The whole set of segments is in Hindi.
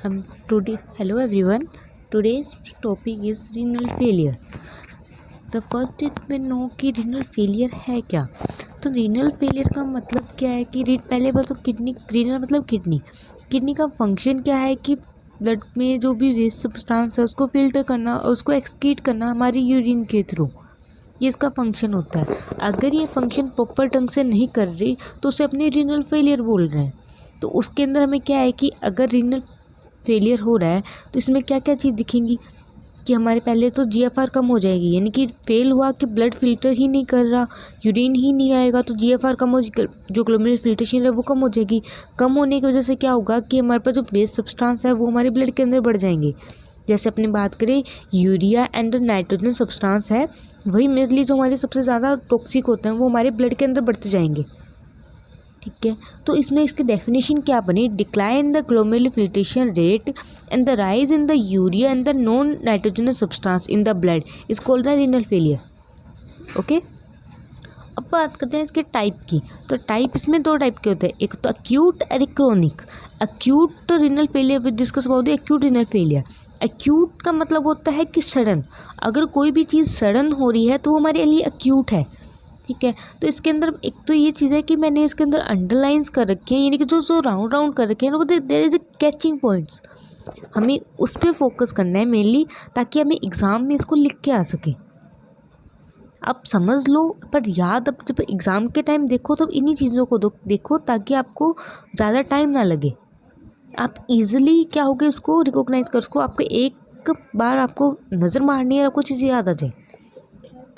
Hello everyone. Today's topic is renal failure. The first it में नो कि renal failure है क्या। तो renal failure का मतलब क्या है कि पहले बात तो किडनी, renal मतलब किडनी का फंक्शन क्या है कि ब्लड में जो भी वेस्ट सब्सटेंस है उसको फिल्टर करना और उसको एक्सक्रीट करना हमारी यूरिन के थ्रू, ये इसका फंक्शन होता है। अगर ये फंक्शन प्रॉपर ढंग से नहीं कर रही तो उसे अपनी रीनल फेलियर बोल रहे हैं। तो उसके अंदर हमें क्या है कि अगर रीनल फेलियर हो रहा है तो इसमें क्या क्या चीज़ दिखेंगी कि हमारे पहले तो जीएफआर कम हो जाएगी, यानी कि फेल हुआ कि ब्लड फिल्टर ही नहीं कर रहा, यूरिन ही नहीं आएगा तो जीएफआर कम हो, जो ग्लोमेरुलर फिल्ट्रेशन है वो कम हो जाएगी। कम होने की वजह से क्या होगा कि हमारे पास जो वेस्ट सब्सटेंस है वो हमारे ब्लड के अंदर बढ़ जाएंगे। जैसे अपनी बात करें यूरिया एंड नाइट्रोजन सब्सटेंस है, वही मेनली जो हमारे सबसे ज़्यादा टॉक्सिक होते हैं वो हमारे ब्लड के अंदर बढ़ते जाएंगे। ठीक है, तो इसमें इसकी डेफिनेशन क्या बनी, decline in the glomerular filtration rate and the rise in the urea and the non nitrogenous substance in the blood is called the renal failure. Okay, अब बात करते हैं इसके टाइप की। तो टाइप इसमें दो टाइप के होते हैं, एक तो अक्यूट और एक chronic. Acute renal failure with discuss about the acute renal failure. Acute का मतलब होता है कि सडन, अगर कोई भी चीज़ सडन हो रही है तो वो हमारे लिए अक्यूट है। ठीक है, तो इसके अंदर एक तो ये चीज़ है कि मैंने इसके अंदर अंडरलाइंस कर रखे हैं, यानी कि जो राउंड राउंड कर रखे हैं ना, there is a catching points, हमें उस पर फोकस करना है मेनली, ताकि हमें एग्ज़ाम में इसको लिख के आ सके। आप समझ लो पर याद, अब जब एग्ज़ाम के टाइम देखो तो इन्हीं चीज़ों को देखो ताकि आपको ज़्यादा टाइम ना लगे, आप इजीली क्या होगे उसको रिकॉग्नाइज कर सको। आपको एक बार आपको नज़र मारनी है, आपको चीज़ें याद आ जाए।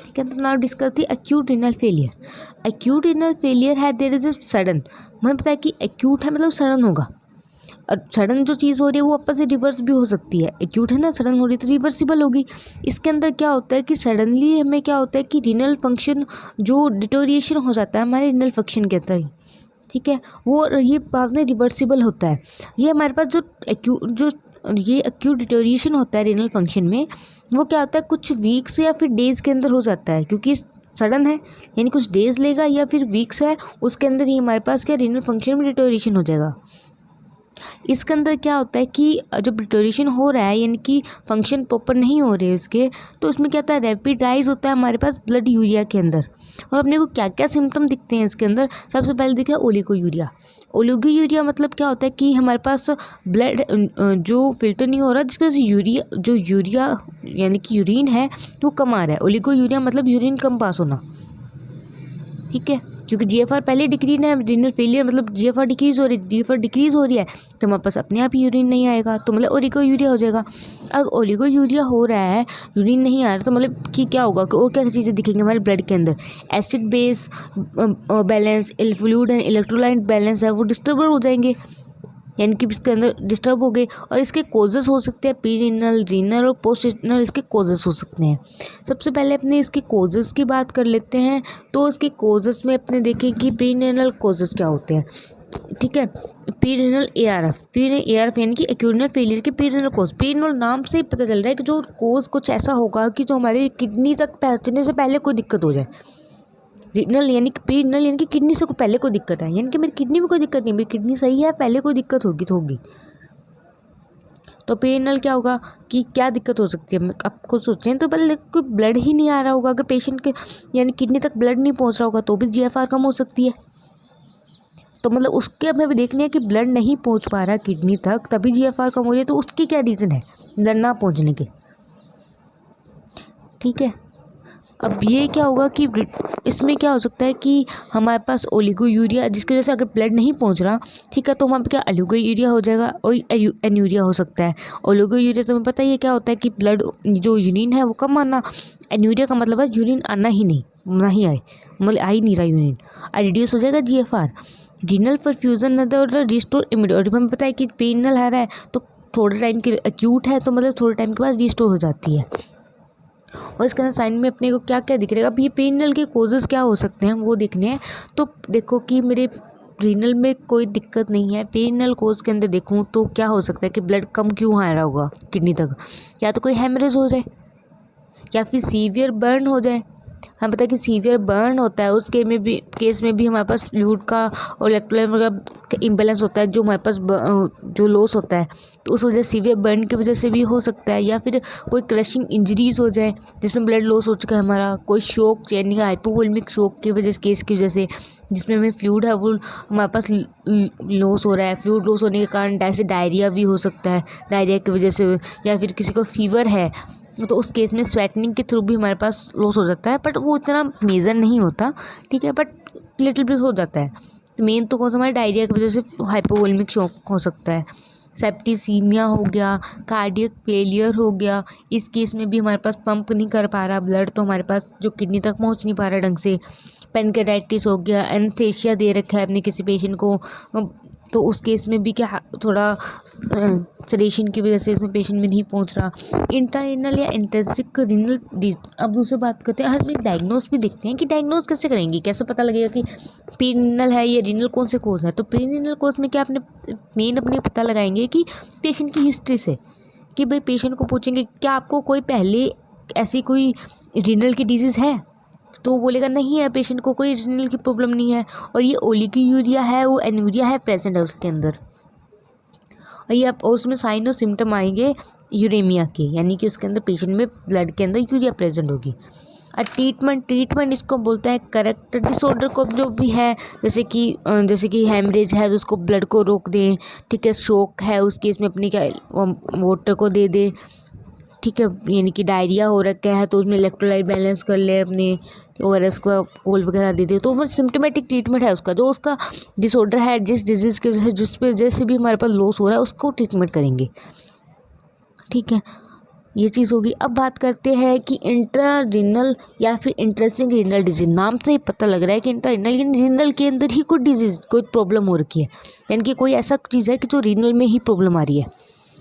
ठीक है, तो now discuss the acute renal failure. Acute renal failure है देयर इज ए सडन, हमें पता है कि एक्यूट है मतलब सडन होगा, और सडन जो चीज़ हो रही है वो वापस से रिवर्स भी हो सकती है। एक्यूट है ना, सडन हो रही है तो रिवर्सिबल होगी। इसके अंदर क्या होता है कि सडनली हमें क्या होता है कि रीनल फंक्शन जो डिटोरिएशन हो जाता है हमारे रीनल फंक्शन के अंदर ही, ठीक है, वो ये बाद में रिवर्सिबल होता है। ये हमारे पास जो ये एक्यूट डिटोरिएशन होता है रीनल फंक्शन में, वो क्या होता है कुछ वीक्स या फिर डेज़ के अंदर हो जाता है, क्योंकि सडन है यानी कुछ डेज़ लेगा या फिर वीक्स है, उसके अंदर ही हमारे पास क्या रीनल फंक्शन में डिटोरिएशन हो जाएगा। इसके अंदर क्या होता है कि जब डिटोरिएशन हो रहा है यानी कि फंक्शन प्रॉपर नहीं हो रहे हैं उसके, तो उसमें क्या होता है रैपिड राइज होता है हमारे पास ब्लड यूरिया के अंदर। और अपने को क्या क्या सिम्टम दिखते हैं इसके अंदर, सबसे पहले दिखा ओलिगोयूरिया। ओलिगोयूरिया मतलब क्या होता है कि हमारे पास ब्लड जो फिल्टर नहीं हो रहा, जिसकी वजह से यूरिया यानी कि यूरिन है वो कम आ रहा है। ओलिगोयूरिया मतलब यूरिन कम पास होना। ठीक है, क्योंकि जीएफआर पहले डिक्रीज है, रीनल फेलियर मतलब जीएफआर डिक्रीज हो रही है, जीएफआर डिक्रीज हो रही है तो हमारे पास अपने आप यूरिन नहीं आएगा, तो मतलब ओलिगोयूरिया हो जाएगा। अगर ओलिगोयूरिया हो रहा है, यूरिन नहीं आ रहा, तो मतलब कि क्या होगा कि और क्या चीज़ें दिखेंगी हमारे ब्लड के अंदर, acid base balance, fluid and electrolyte balance है वो डिस्टर्ब हो जाएंगे, यानी कि इसके अंदर डिस्टर्ब हो गए। और इसके कोजेस हो सकते हैं प्रीरीनल, रीनल और पोस्ट रीनल, इसके कोजेस हो सकते हैं। सबसे पहले अपने इसके कोजेस की बात कर लेते हैं। तो इसके कोजेस में अपने देखें कि प्रीरीनल कोजेस क्या होते हैं। ठीक है, प्रीरीनल एआरएफ यानी कि एक्यूट रीनल फेलियर के प्रीरीनल कोज। प्रीरीनल नाम से ही पता चल रहा है कि जो कोज कुछ ऐसा होगा कि जो हमारी किडनी तक पहुँचने से पहले कोई दिक्कत हो जाए। रीनल यानी कि प्रीरीनल यानी कि किडनी से पहले कोई दिक्कत है, यानी कि मेरी किडनी में कोई दिक्कत नहीं, मेरी किडनी सही है, पहले कोई दिक्कत होगी तो होगी। तो प्रीरीनल क्या होगा कि क्या दिक्कत हो सकती है, आपको सोचें तो पहले कोई ब्लड ही नहीं आ रहा होगा, अगर पेशेंट के यानी किडनी तक ब्लड नहीं पहुंच रहा होगा तो भी जीएफआर कम हो सकती है। तो मतलब उसके हमें भी देखना है कि ब्लड नहीं पहुंच पा रहा किडनी तक तभी जीएफआर कम हो रही है, तो उसकी क्या रीज़न है ब्लड ना पहुँचने के। ठीक है, अब ये क्या होगा कि इसमें क्या हो सकता है कि हमारे पास ओलिगोयूरिया, जिसकी वजह से अगर ब्लड नहीं पहुंच रहा, ठीक है, तो वहाँ पे क्या ओलिगोयूरिया हो जाएगा और एन्यूरिया हो सकता है। ओलिगोयूरिया तो हमें पता ही है क्या होता है कि ब्लड जो यूरिन है वो कम आना। एन्यूरिया का मतलब है यूरिन आना ही नहीं आए, मतलब आ ही नहीं रहा यूरिन, रिड्यूस हो जाएगा GFR. Renal perfusion restore immediate, हमें पता है कि पेनल आ रहा है तो थोड़े टाइम के एक्यूट है तो मतलब थोड़े टाइम के बाद रिस्टोर हो जाती है। और इसके अंदर साइन में अपने को क्या क्या दिख रहेगा, अब ये पेनल के कोजेस क्या हो सकते हैं वो देखने हैं। तो देखो कि मेरे रीनल में कोई दिक्कत नहीं है, पेनल कोज के अंदर देखूं तो क्या हो सकता है कि ब्लड कम क्यों आ रहा होगा किडनी तक, या तो कोई हेमरेज हो जाए या फिर सीवियर बर्न हो जाए, हमें पता है कि सीवियर बर्न होता है, उस केस में भी हमारे पास फ्लूइड का और इलेक्ट्रोलाइट वगैरह का इम्बैलेंस होता है, जो हमारे पास जो लॉस होता है, तो उस वजह से सीवियर बर्न की वजह से भी हो सकता है, या फिर कोई क्रशिंग इंजरीज हो जाए जिसमें ब्लड लॉस हो चुका है हमारा, कोई शॉक यानी कि हाइपोवोलेमिक शॉक की वजह से, केस की वजह से, जिसमें हमें फ्लूइड है वो हमारे पास लॉस हो रहा है। फ्लूइड लॉस होने के कारण जैसे डायरिया भी हो सकता है, डायरिया की वजह से, या फिर किसी को फीवर है तो उस केस में स्वेटनिंग के थ्रू भी हमारे पास लॉस हो जाता है, बट वो इतना मेजर नहीं होता, ठीक है, बट लिटिल बिट हो जाता है। मेन तो कौन सा हमारे डायरिया की वजह से हाइपोवोलेमिक शॉक हो सकता है, सेप्टिसीमिया हो गया, कार्डियक फेलियर हो गया, इस केस में भी हमारे पास पंप नहीं कर पा रहा ब्लड, तो हमारे पास जो किडनी तक पहुंच नहीं पा रहा ढंग से, पेनक्रेटाइटिस हो गया, एनेस्थीसिया दे रखा है अपने किसी पेशेंट को, तो उस केस में भी क्या थोड़ा सेडेशन की वजह से इसमें पेशेंट में नहीं पहुंच रहा। इंटरनल या इंट्रिंसिक रीनल अब दूसरी बात करते हैं, हम एक डायग्नोस भी देखते हैं कि डायग्नोस कैसे करेंगे, कैसे पता लगेगा कि प्री रीनल है या रीनल कौन से कोज है। तो प्री रीनल कोज में क्या अपने पता लगाएंगे कि पेशेंट की हिस्ट्री से, कि भाई पेशेंट को पूछेंगे क्या आपको कोई पहले ऐसी कोई रीनल की डिजीज़ है, तो वो बोलेगा नहीं है, पेशेंट को कोई रीनल की प्रॉब्लम नहीं है, और ये ओलिगोयूरिया है, वो एनुरिया है प्रेजेंट है उसके अंदर, और ये उसमें साइन और सिम्टम आएंगे यूरेमिया के, यानी कि उसके अंदर पेशेंट में ब्लड के अंदर यूरिया प्रेजेंट होगी। और ट्रीटमेंट इसको बोलते हैं करेक्ट डिसऑर्डर को जो भी है, जैसे कि हेमरेज है तो उसको ब्लड को रोक दें, ठीक है, शॉक है उस केस में अपनी क्या वाटर को दे दें, ठीक है, यानी कि डायरिया हो रखा है तो उसमें इलेक्ट्रोलाइट बैलेंस कर ले, अपने ORS को कोल वगैरह दे दे, तो वो सिम्टोमेटिक ट्रीटमेंट है उसका। जो उसका डिसऑर्डर है, जिस डिजीज़ की वजह से जिस वजह से भी हमारे पास लॉस हो रहा है उसको ट्रीटमेंट करेंगे, ठीक है, ये चीज़ होगी। अब बात करते हैं कि इंट्रारीनल या फिर इंट्रेंसिक रीनल डिजीज, नाम से ही पता लग रहा है कि इंट्रारीनल रीनल के अंदर ही कोई डिजीज़ कोई प्रॉब्लम हो रखी है, यानी कि कोई ऐसा चीज़ है कि जो रीनल में ही प्रॉब्लम आ रही है,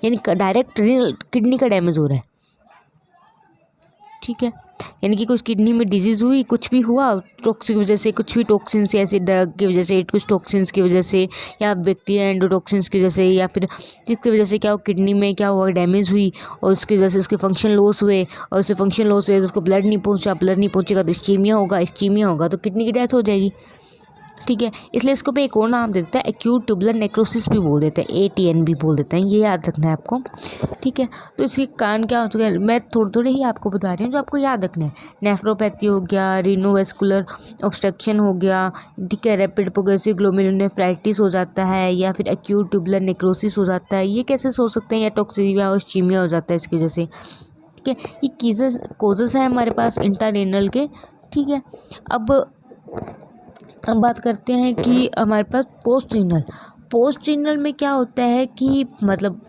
यानी डायरेक्ट रीनल किडनी का डैमेज हो रहा है, ठीक है, यानी कि कुछ किडनी में डिजीज़ हुई, कुछ भी हुआ टॉक्सिक की वजह से, कुछ भी टॉक्सिन्स ऐसे ड्रग की वजह से, कुछ टॉक्सिन्स की वजह से, या बैक्टीरिया एंडोटॉक्सिन्स की वजह से, या फिर जिसकी वजह से क्या हो किडनी में क्या हुआ डैमेज हुई, और उसकी वजह से उसके फंक्शन लॉस हुए, और उससे फंक्शन लॉस हुए तो उसको ब्लड नहीं पहुंचेगा तो इस्कीमिया होगा तो किडनी की डेथ हो जाएगी, ठीक है। इसलिए इसको पे एक और नाम दे देता है, एक्यूट ट्यूबुलर नेक्रोसिस भी बोल देते हैं, ATN भी बोल देते हैं, ये याद रखना है आपको, ठीक है। तो इसके कारण क्या हो चुका है, मैं थोड़े ही आपको बता रही हूँ जो आपको याद रखना है। नेफ्रोपैथी हो गया, रीनोवेस्कुलर ऑब्स्ट्रक्शन हो गया, ठीक है, रैपिड प्रोग्रेसिव ग्लोमेरुलोनेफ्राइटिस हो जाता है, या फिर एक्यूट ट्यूबुलर नेक्रोसिस हो जाता है, ये कैसे हो सकते हैं, या टॉक्सिमिया और इस्कीमिया हो जाता है इसकी वजह से, ठीक है। ये कोजेस हैं हमारे पास इंट्रारेनल के, ठीक है। अब बात करते हैं कि हमारे पास पोस्ट रीनल में क्या होता है कि मतलब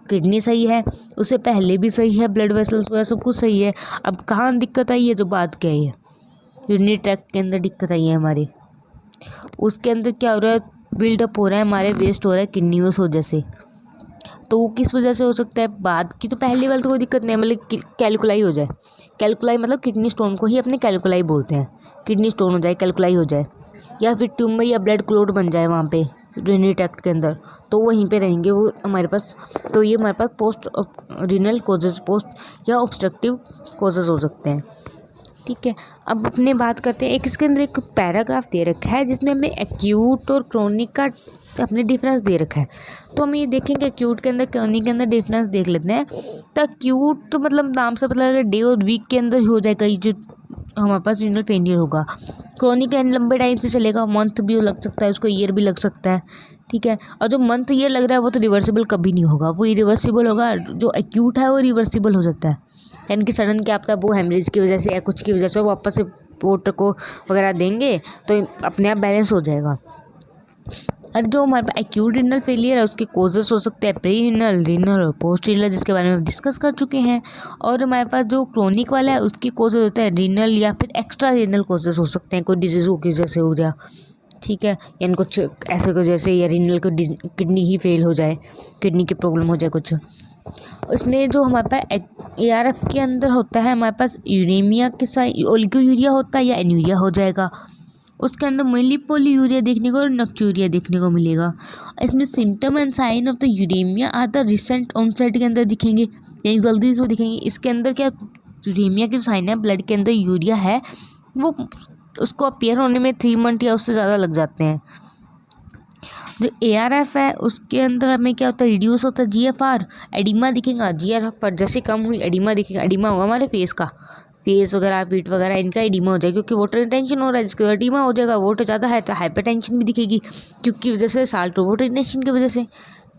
किडनी सही है, उससे पहले भी सही है, ब्लड वेसल्स वगैरह सब कुछ सही है, अब कहाँ दिक्कत आई है, जो बात क्या है, यूरिनरी ट्रैक्ट के अंदर दिक्कत आई है हमारे, उसके अंदर क्या हो रहा है, बिल्डअप हो रहा है हमारे, वेस्ट हो रहा है किडनी में उस वजह से, तो वो किस वजह से हो सकता है, बाद की तो पहली वाली तो कोई दिक्कत नहीं है, मतलब कैलकुलाई हो जाए, कैलकुलाई मतलब किडनी स्टोन को ही अपने कैलकुलाई बोलते हैं, किडनी स्टोन हो जाए, कैलकुलाई हो जाए, या फिर ट्यूमर या ब्लड क्लॉट बन जाए वहाँ पे यूरिनरी ट्रैक्ट के अंदर, तो वहीं पे रहेंगे वो हमारे पास, तो ये हमारे पास पोस्ट रीनल कोजेस, पोस्ट या ऑब्स्ट्रक्टिव कोजेस हो सकते हैं, ठीक है। अब अपने बात करते हैं, इसके अंदर एक पैराग्राफ दे रखा है जिसमें हमें एक्यूट और क्रोनिक का अपने डिफरेंस दे रखा है, तो हम ये देखेंगे एक्यूट के अंदर क्रोनिक के अंदर डिफरेंस देख लेते हैं। तो एक्यूट तो मतलब नाम से पता लग रहा है डे और वीक के अंदर हो जाएगा ये जो हमारे पास रीनल फेलियर होगा। क्रोनिक लंबे टाइम से चलेगा, मंथ भी लग सकता है उसको, ईयर भी लग सकता है, ठीक है। और जो मंथ ईयर लग रहा है वो तो रिवर्सिबल कभी नहीं होगा, वो इरिवर्सिबल होगा। जो एक्यूट है वो रिवर्सिबल हो जाता है, यानी कि सडन क्या आपका वो हेमरेज की वजह से या कुछ की वजह से वापस से वाटर को वगैरह देंगे तो अपने आप बैलेंस हो जाएगा। और जो हमारे पास एक्यूट रीनल फेलियर है उसके कोजेस हो सकते हैं प्री रीनल, रीनल और पोस्ट रीनल, जिसके बारे में हम डिस्कस कर चुके हैं। और हमारे पास जो क्रोनिक वाला है उसके कोजेस होता है रीनल या फिर एक्स्ट्रा रीनल कोजेस हो सकते हैं, कोई डिजीज़ की वजह से हो गया, ठीक है, यानी कुछ ऐसे की वजह से, या रीनल को किडनी ही फेल हो जाए, किडनी की प्रॉब्लम हो जाए कुछ। उसमें जो हमारे पास ARF के अंदर होता है हमारे पास यूरेमिया के साथ ओलिगोयूरिया होता है या एन्यूरिया हो जाएगा, उसके अंदर मेनली पॉलीयूरिया देखने को और नक्टूरिया देखने को मिलेगा। इसमें symptom and sign of the uremia are the recent onset के अंदर दिखेंगे, यानी जल्दी से दिखेंगे। इसके अंदर क्या यूरेमिया की जो साइन है ब्लड के अंदर यूरिया है वो उसको अपीयर होने में 3 मंथ या उससे ज़्यादा लग जाते हैं। जो ARF है उसके अंदर हमें क्या होता है, रिड्यूस होता है GFR, एडिमा दिखेगा GFR पर जैसे कम हुई एडिमा दिखेगा, एडिमा होगा हमारे फेस का, फेस वगैरह पीठ वगैरह इनका एडिमा हो जाएगा क्योंकि वाटर रिटेंशन हो रहा है, जिसके एडिमा हो जाएगा। वाटर ज़्यादा है तो हाइपरटेंशन भी दिखेगी क्योंकि वजह से साल्ट वाटर रिटेंशन की वजह से।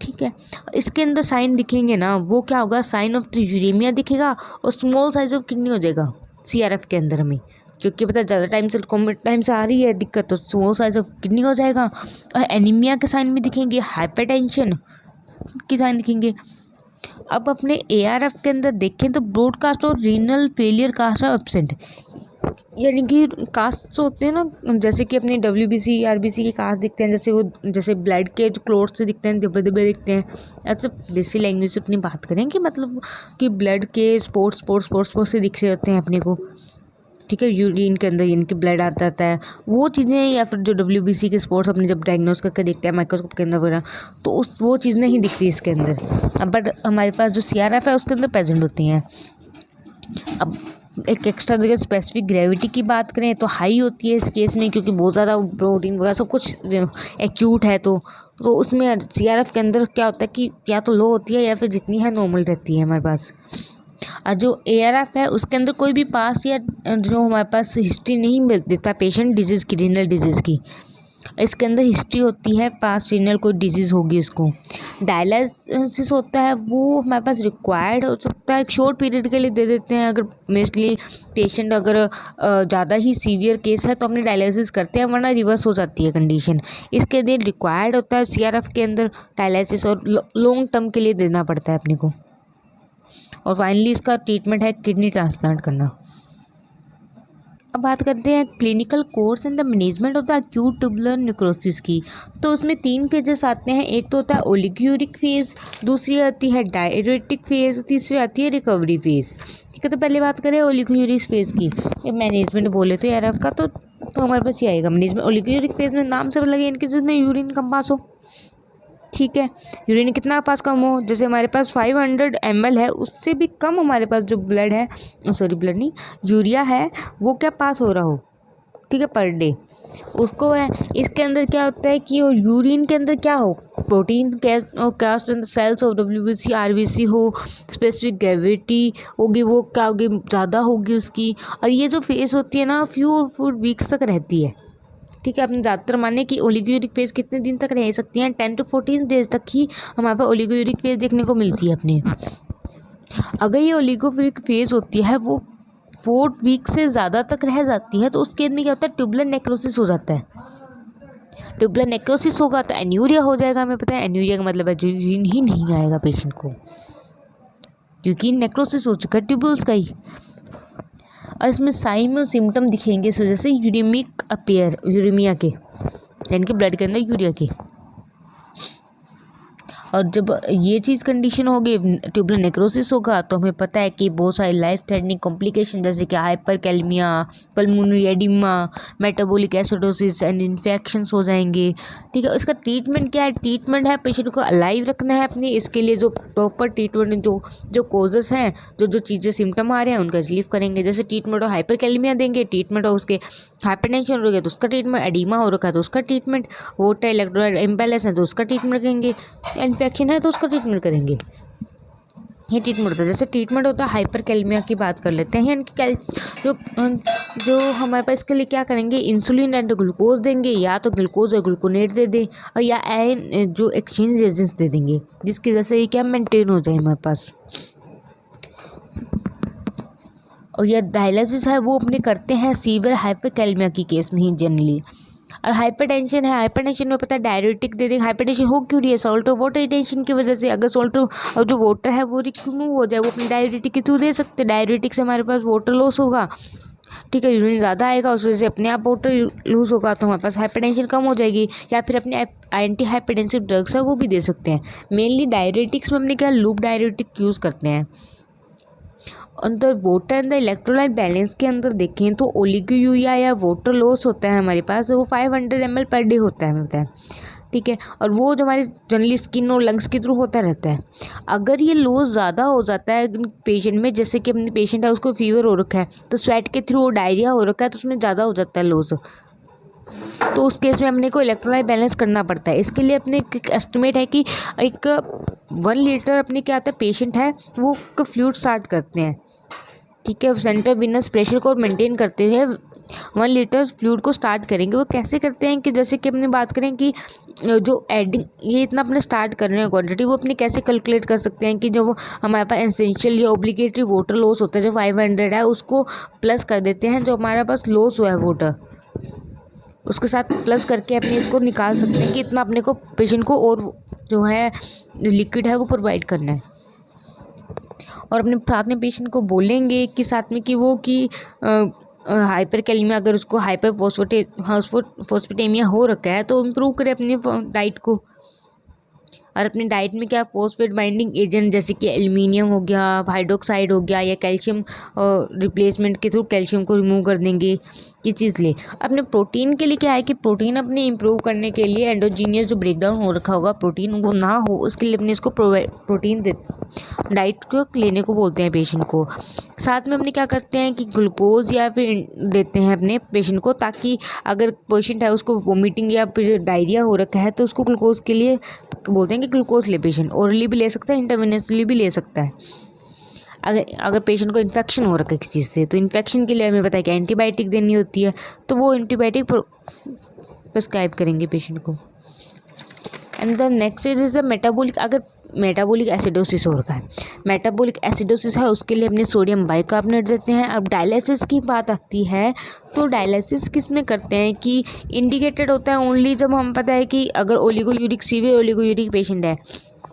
ठीक है, इसके अंदर साइन दिखेंगे ना, वो क्या होगा, साइन ऑफ द यूरेमिया दिखेगा और स्मॉल साइज ऑफ किडनी हो जाएगा CRF के अंदर हमें, क्योंकि पता ज़्यादा टाइम से कॉम्बिट टाइम से आ रही है दिक्कत, तो स्मॉल साइज ऑफ किडनी हो जाएगा। और एनीमिया के साइन भी दिखेंगे, हाइपरटेंशन के साइन दिखेंगे। अब अपने ARF के अंदर देखें तो ब्रॉडकास्ट और renal failure cast are absent, यानी कि कास्ट होते हैं ना, जैसे कि अपने WBC RBC के कास्ट दिखते हैं, जैसे ब्लड के जो क्लोट्स से दिखते हैं, धब्बे धब्बे दिखते हैं। ऐसे देसी लैंग्वेज से अपनी बात करें कि मतलब कि ब्लड के स्पोर्ट्स से दिख रहे होते हैं अपने को। ठीक है, यूरिन के अंदर इनके ब्लड आता है वो चीज़ें, या फिर जो WBC के स्पॉट्स अपने जब डायग्नोस करके देखते हैं माइक्रोस्कोप के अंदर वगैरह, तो वो चीज़ नहीं दिखती इसके अंदर। बट हमारे पास जो CRF है उसके अंदर प्रेजेंट होती हैं। अब एक एक्स्ट्रा देखिए स्पेसिफिक ग्रेविटी की बात करें तो हाई होती है इस केस में, क्योंकि बहुत ज़्यादा प्रोटीन वगैरह सब कुछ एक्यूट है, तो उसमें CRF के अंदर क्या होता है कि या तो लो होती है या फिर जितनी है नॉर्मल रहती है हमारे पास। और जो ARF है उसके अंदर कोई भी पास्ट या जो हमारे पास हिस्ट्री नहीं मिल देता पेशेंट डिजीज़ की, रीनल डिजीज़ की, इसके अंदर हिस्ट्री होती है पास्ट रीनल कोई डिजीज़ होगी उसको। डायलिसिस होता है वो हमारे पास रिक्वायर्ड हो सकता है, एक शॉर्ट पीरियड के लिए दे देते हैं, अगर मोस्टली पेशेंट अगर ज़्यादा ही सीवियर केस है तो अपने डायलिसिस करते हैं, वरना रिवर्स हो जाती है कंडीशन। इसके लिए रिक्वायर्ड होता है CRF के अंदर डायलिसिस, और लॉन्ग टर्म के लिए देना पड़ता है अपने को। और फाइनली इसका ट्रीटमेंट है किडनी ट्रांसप्लांट करना। अब बात करते हैं clinical course and the management of the acute tubular necrosis की। तो उसमें 3 फेजेस आते हैं, एक तो होता है ओलिगोयूरिक फेज़, दूसरी आती है डायरेटिक फेज़, तीसरी आती है रिकवरी फेज़। ठीक है, तो पहले बात करें ओलिगोयूरिक फेज़ की। ये मैनेजमेंट बोले तो ARF का तो हमारे पास ये आएगा मैनेजमेंट। ओलिगोयूरिक फेज़ में नाम से लगे इनके जिसमें यूरिन कम पास हो। ठीक है, यूरिन कितना पास कम हो, जैसे हमारे पास 500 ml है, उससे भी कम हमारे पास जो ब्लड है, सॉरी ब्लड नहीं, यूरिया है, वो क्या पास हो रहा हो, ठीक है, पर डे उसको है। इसके अंदर क्या होता है कि यूरिन के अंदर क्या हो, protein cast in the cells of WBC RBC हो, स्पेसिफिक ग्रेविटी होगी, वो क्या होगी, ज़्यादा होगी उसकी। और ये जो फेस होती है ना फ्यू वीक्स तक रहती है। ठीक है, आपने ज़्यादातर माने कि ओलिगोयूरिक फेज़ कितने दिन तक रह सकती हैं, 10 to 14 डेज तक ही हमारे पास ओलिगोयूरिक फेज़ देखने को मिलती है अपने। अगर ये ओलिगोयूरिक फेज़ होती है वो 4 वीक से ज़्यादा तक रह जाती है, तो उस केस में क्या होता है, ट्यूबुलर नेक्रोसिस हो जाता है। ट्यूबुलर नेक्रोसिस होगा तो एन्यूरिया हो जाएगा। हमें पता है एन्यूरिया का मतलब है जो यूरिन ही नहीं आएगा पेशेंट को, क्योंकि नेक्रोसिस हो चुका है ट्यूबुल्स का ही। और इसमें साइन में सिम्टम दिखेंगे इस वजह से यूरेमिक अपीयर, यूरेमिया के, यानी कि ब्लड के अंदर यूरिया के। और जब ये चीज़ कंडीशन होगी, ट्यूबुलर नेक्रोसिस होगा, तो हमें पता है कि बहुत सारी लाइफ थ्रेटनिंग कॉम्प्लिकेशन जैसे कि hyperkalaemia, pulmonary oedema, metabolic acidosis and infections हो जाएंगे। ठीक है, इसका ट्रीटमेंट क्या है, ट्रीटमेंट है पेशेंट को अलाइव रखना है अपने, इसके लिए जो प्रॉपर ट्रीटमेंट जो कोजेस हैं, जो चीज़ें सिम्टम आ रहे हैं उनका रिलीफ करेंगे। जैसे ट्रीटमेंट हो हाइपरकैलेमिया देंगे, ट्रीटमेंट हो उसके हाइपरटेंशन हो गया तो उसका ट्रीटमेंट, एडिमा हो रखा है तो उसका ट्रीटमेंट, वाटर इलेक्ट्रोलाइट इम्बैलेंस है तो उसका ट्रीटमेंट करेंगे, इन्फेक्शन है तो उसका ट्रीटमेंट करेंगे। ये ट्रीटमेंट होता है। जैसे ट्रीटमेंट होता है हाइपरकैलेमिया की बात कर लेते हैं, यानी कि जो हमारे पास इसके लिए क्या करेंगे, इंसुलिन एंड ग्लूकोज देंगे, या तो ग्लूकोज और ग्लूकोनेट दे दें, और या आयन जो एक्सचेंज एजेंट्स दे देंगे, जिसकी वजह से ये क्या मेंटेन हो जाए हमारे पास। और यह डायलिसिस है वो अपने करते हैं सीवियर हाइपरकैलेमिया की केस में ही जनरली। और हाइपरटेंशन है, हाइपरटेंशन में पता है डायरेटिक दे देंगे। हाइपरटेंशन हो क्यों रही है, सॉल्ट और वाटर रिटेंशन की वजह से। अगर सॉल्ट और जो वाटर है वो रिमूव हो जाए, वो अपने डायरेटिक के थ्रू दे सकते हैं। डायरेटिक से हमारे पास वाटर लॉस होगा, ठीक है, यूरिन ज़्यादा आएगा, उस वजह से अपने आप वाटर लूज होगा, तो हमारे पास हाइपरटेंशन कम हो जाएगी। या फिर अपने एंटी हाइपरटेंसिव ड्रग्स है वो भी दे सकते हैं। मेनली डायरेटिक्स में अपने क्या लूप डायरेटिक यूज़ करते हैं। अंदर water and the electrolyte balance के अंदर देखें तो ओलिगोयूरिया या वाटर लॉस होता है हमारे पास, वो 500 ml पर डे होता है हमें पता है। ठीक है, और वो जो हमारी जनरली स्किन और लंग्स के थ्रू होता रहता है। अगर ये लॉस ज़्यादा हो जाता है पेशेंट में, जैसे कि अपने पेशेंट है उसको फीवर हो रखा है, तो स्वेट के थ्रू डायरिया हो रखा है, तो उसमें ज़्यादा हो जाता है लॉस, तो उस केस में अपने को इलेक्ट्रोलाइट बैलेंस करना पड़ता है। इसके लिए अपने एक एस्टिमेट है कि एक 1 लीटर अपने क्या आता है, पेशेंट है वो फ्लूइड स्टार्ट करते हैं, ठीक है, सेंटर विनस प्रेशर को मेंटेन करते हुए 1 लीटर फ्लूइड को स्टार्ट करेंगे। वो कैसे करते हैं कि जैसे कि अपने बात करें कि जो एडिंग ये इतना अपने स्टार्ट कर रहे हैं क्वांटिटी, वो अपने कैसे कैलकुलेट कर सकते हैं कि जो वो हमारे पास एसेंशियल या ऑब्लिगेटरी वाटर लॉस होता है जो 500 है, उसको प्लस कर देते हैं जो हमारे पास लॉस हुआ है वाटर, उसके साथ प्लस करके अपने इसको निकाल सकते हैं कि इतना अपने को पेशेंट को और जो है लिक्विड है वो प्रोवाइड करना है। और अपने साथ में पेशेंट को बोलेंगे कि साथ में कि वो कि हाइपर कैलेमिया, अगर उसको हाइपर फोस्फेटेमिया हो रखा है तो इम्प्रूव करे अपनी डाइट को। और अपनी डाइट में क्या फॉस्फेट बाइंडिंग एजेंट जैसे कि एल्यूमिनियम हो गया, हाइड्रोक्साइड हो गया, या कैल्शियम रिप्लेसमेंट के थ्रू कैल्शियम को रिमूव कर देंगे, ये चीज़ ले। अपने प्रोटीन के लिए क्या है कि प्रोटीन अपने इंप्रूव करने के लिए एंडोजीनियस जो ब्रेकडाउन हो रखा होगा प्रोटीन वो ना हो, उसके लिए अपने इसको प्रोटीन डाइट को लेने को बोलते हैं पेशेंट को। साथ में अपने क्या करते हैं कि ग्लूकोज या फिर देते हैं अपने पेशेंट को, ताकि अगर पेशेंट है उसको वोमिटिंग या फिर डायरिया हो रखा है तो उसको ग्लूकोज के लिए बोलते हैं कि ग्लूकोज ले पेशेंट, ओरली भी ले सकता है, इंटरवेनसली भी ले सकता है। अगर पेशेंट को इन्फेक्शन हो रखा है किसी चीज़ से, तो इन्फेक्शन के लिए हमें पता है कि एंटीबायोटिक देनी होती है, तो वो एंटीबायोटिक प्रिस्क्राइब करेंगे पेशेंट को। And the next is the metabolic. अगर मेटाबॉलिक एसिडोसिस हो रखा है, मेटाबॉलिक एसिडोसिस है, उसके लिए अपने सोडियम बाइकार्बोनेट देते हैं। अब डायलिसिस की बात आती है तो डायलिसिस किस में करते हैं कि इंडिकेटेड होता है ओनली जब हम पता है कि अगर ओलिगोयूरिक सीवियर ओलिगोयूरिक पेशेंट है,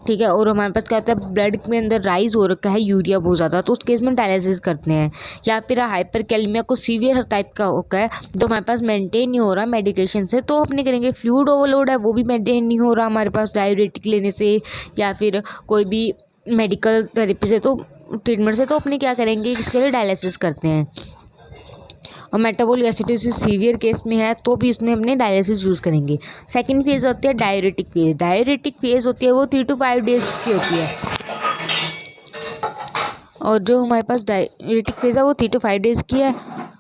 ठीक है, और हमारे पास क्या होता है ब्लड में अंदर राइज हो रखा है यूरिया बहुत ज़्यादा, तो उस केस में डायलिसिस करते हैं। या फिर हाइपर कैलेमिया को सीवियर टाइप का होता है जो हमारे पास मेंटेन नहीं हो रहा मेडिकेशन से, तो अपने करेंगे। फ्लूइड ओवरलोड है वो भी मेंटेन नहीं हो रहा हमारे पास डाययूरेटिक लेने से या फिर कोई भी मेडिकल थेरेपी से, तो ट्रीटमेंट से, तो अपने क्या करेंगे इसके लिए डायलिसिस करते हैं। और मेटाबॉलिक एसिडोसिस सीवियर केस में है तो भी इसमें अपने डायलिसिस यूज़ करेंगे। सेकंड फेज़ होती है डाययूरेटिक फेज़। डाययूरेटिक फेज़ होती है वो 3 to 5 डेज की होती है, और जो हमारे पास डाययूरेटिक फेज़ है वो 3 to 5 डेज़ की है।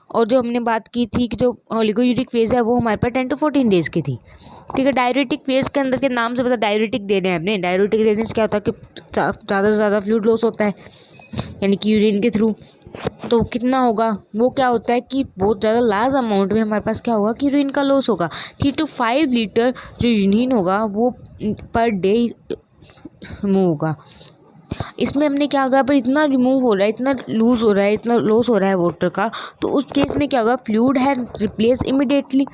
और जो हमने बात की थी कि जो ओलिगोयूरिक फेज़ है वो हमारे पास 10 to 14 डेज़ की थी, ठीक है। डाययूरेटिक फेज़ के अंदर के नाम से पता डाययूरेटिक देने हैं अपने। डाययूरेटिक देने से क्या होता है कि ज़्यादा से ज़्यादा फ्लूइड लॉस होता है, यानी कि यूरिन के थ्रू। तो कितना होगा, वो क्या होता है कि बहुत ज़्यादा लार्ज अमाउंट में हमारे पास क्या होगा कि यूरिन का लॉस होगा। 3 to 5 लीटर जो यूरिन होगा वो पर डे रिमूव होगा। इसमें हमने क्या होगा, पर इतना रिमूव हो रहा है, इतना लूज़ हो रहा है, इतना लॉस हो रहा है वाटर का, तो उस केस में क्या होगा फ्लूइड है रिप्लेस इमिडिएटली,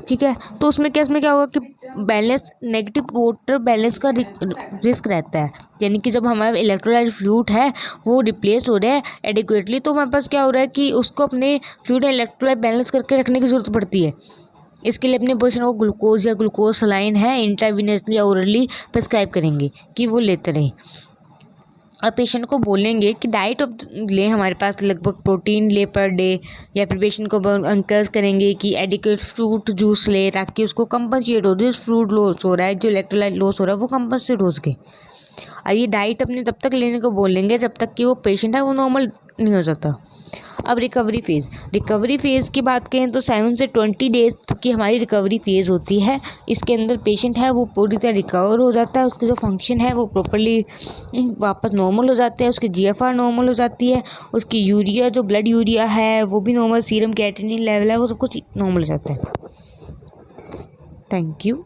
ठीक है। तो उसमें केस में क्या होगा कि बैलेंस नेगेटिव वाटर बैलेंस का रिस्क रहता है, यानी कि जब हमारा इलेक्ट्रोलाइट फ्लूइड है वो रिप्लेस हो रहा है एडिक्वेटली, तो हमारे पास क्या हो रहा है कि उसको अपने फ्लूइड इलेक्ट्रोलाइट बैलेंस करके रखने की ज़रूरत पड़ती है। इसके लिए अपने पेशेंट को ग्लूकोज या ग्लूकोज सलाइन है इंट्रावेनसली या ओरली प्रिस्क्राइब करेंगे कि वो लेते रहें। और पेशेंट को बोलेंगे कि डाइट ले हमारे पास लगभग प्रोटीन ले पर डे, या फिर पेशेंट को एनकरेज करेंगे कि एडिक्वेट फ्रूट जूस ले ताकि उसको कंपनसेट हो जो फ्रूट लॉस हो रहा है, जो इलेक्ट्रोलाइट लॉस हो रहा है वो कंपनसेट हो सके। और ये डाइट अपने तब तक लेने को बोलेंगे जब तक कि वो पेशेंट है वो नॉर्मल नहीं हो जाता। अब रिकवरी फेज़ की बात करें तो 7 से 20 डेज की हमारी रिकवरी फेज़ होती है। इसके अंदर पेशेंट है वो पूरी तरह रिकवर हो जाता है, उसके जो फंक्शन है वो प्रॉपर्ली वापस नॉर्मल हो जाते हैं, उसकी GFR नॉर्मल हो जाती है, उसकी यूरिया जो ब्लड यूरिया है वो भी नॉर्मल, सीरम क्रिएटिनिन लेवल है वो सब कुछ नॉर्मल हो जाता है। Thank you.